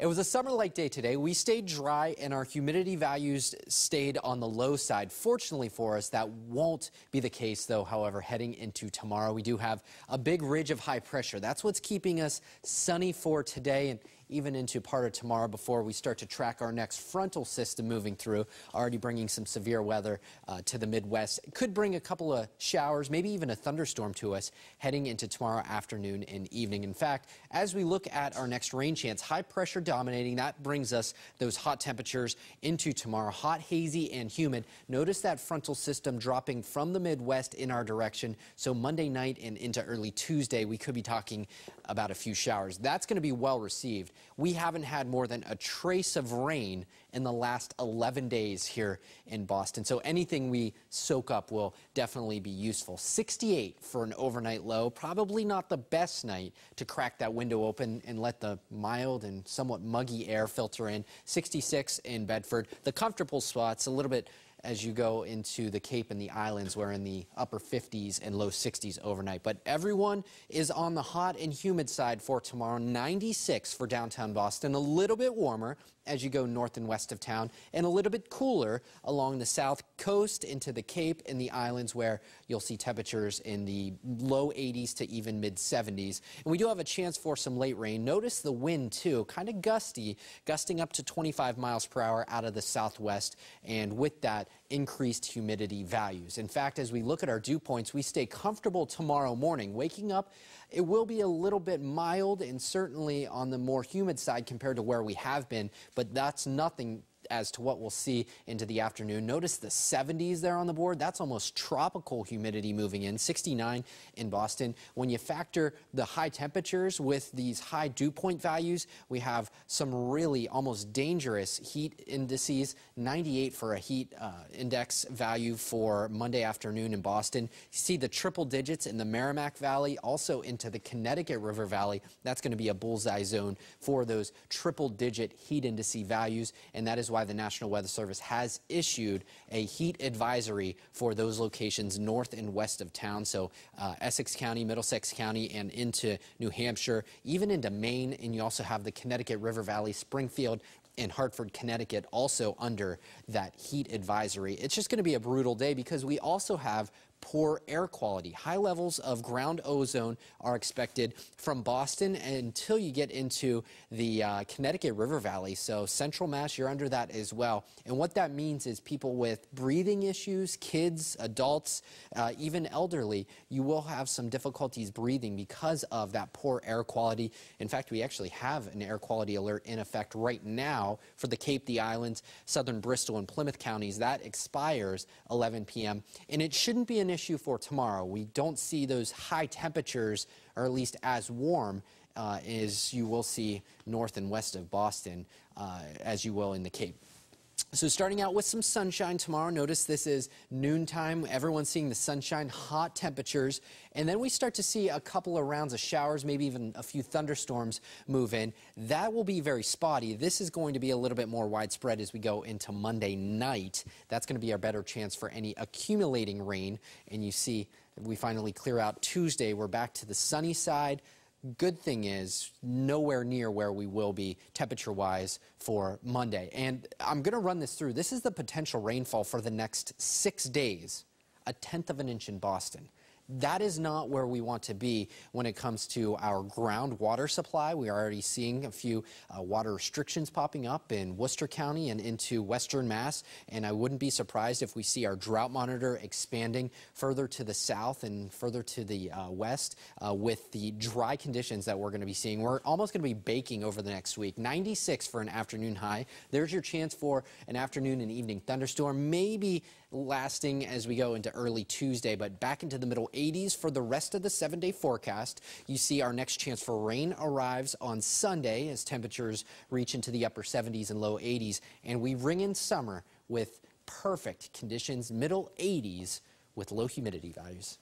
It was a summer-like day today. We stayed dry and our humidity values stayed on the low side. Fortunately for us, that won't be the case, though, however, heading into tomorrow. We do have a big ridge of high pressure. That's what's keeping us sunny for today and even into part of tomorrow before we start to track our next frontal system moving through, already bringing some severe weather to the Midwest. It could bring a couple of showers, maybe even a thunderstorm to us heading into tomorrow afternoon and evening. In fact, as we look at our next rain chance, high pressure dominating, that brings us those hot temperatures into tomorrow. Hot, hazy, and humid. Notice that frontal system dropping from the Midwest in our direction. So Monday night and into early Tuesday, we could be talking about a few showers. That's going to be well received. We haven't had more than a trace of rain in the last 11 days here in Boston. So anything we soak up will definitely be useful. 68 for an overnight low. Probably not the best night to crack that window open and let the mild and somewhat muggy air filter in. 66 in Bedford. The comfortable spots a little bit as you go into the Cape and the Islands, we're in the upper 50s and low 60s overnight. But everyone is on the hot and humid side for tomorrow. 96 for downtown Boston, a little bit warmer as you go north and west of town, and a little bit cooler along the south coast into the Cape and the Islands, where you'll see temperatures in the low 80s to even mid 70s. And we do have a chance for some late rain. Notice the wind too, kind of gusty, gusting up to 25 miles per hour out of the southwest, and with that, increased humidity values. In fact, as we look at our dew points, we stay comfortable tomorrow morning. Waking up, it will be a little bit mild and certainly on the more humid side compared to where we have been, but that's nothing as to what we'll see into the afternoon. Notice the 70s there on the board. That's almost tropical humidity moving in. 69 in Boston. When you factor the high temperatures with these high dew point values, we have some really almost dangerous heat indices. 98 for a heat index value for Monday afternoon in Boston. You see the triple digits in the Merrimack Valley, also into the Connecticut River Valley. That's going to be a bullseye zone for those triple digit heat index values, and that is why the National Weather Service has issued a heat advisory for those locations north and west of town. So Essex County, Middlesex County, and into New Hampshire, even into Maine. And you also have the Connecticut River Valley, Springfield, and Hartford, Connecticut also under that heat advisory. It's just going to be a brutal day because we also have poor air quality. High levels of ground ozone are expected from Boston until you get into the Connecticut River Valley. So Central Mass, you're under that as well. And what that means is people with breathing issues, kids, adults, even elderly, you will have some difficulties breathing because of that poor air quality. In fact, we actually have an air quality alert in effect right now for the Cape, the Islands, southern Bristol, and Plymouth counties. That expires 11 p.m. And it shouldn't be an issue for tomorrow. We don't see those high temperatures, or at least as warm as you will see north and west of Boston, as you will in the Cape. So starting out with some sunshine tomorrow. Notice this is noontime. Everyone's seeing the sunshine, hot temperatures. And then we start to see a couple of rounds of showers, maybe even a few thunderstorms move in. That will be very spotty. This is going to be a little bit more widespread as we go into Monday night. That's going to be our better chance for any accumulating rain. And you see we finally clear out Tuesday. We're back to the sunny side. Good thing is nowhere near where we will be temperature-wise for Monday. And I'm going to run this through. This is the potential rainfall for the next 6 days, 1/10 of an inch in Boston. That is not where we want to be when it comes to our groundwater supply. We are already seeing a few water restrictions popping up in Worcester County and into Western Mass, and I wouldn't be surprised if we see our drought monitor expanding further to the south and further to the west with the dry conditions that we're going to be seeing. We're almost going to be baking over the next week. 96 for an afternoon high. There's your chance for an afternoon and evening thunderstorm, maybe lasting as we go into early Tuesday, but back into the middle 80s for the rest of the 7-day forecast. You see our next chance for rain arrives on Sunday as temperatures reach into the upper 70s and low 80s, and we ring in summer with perfect conditions, middle 80s with low humidity values.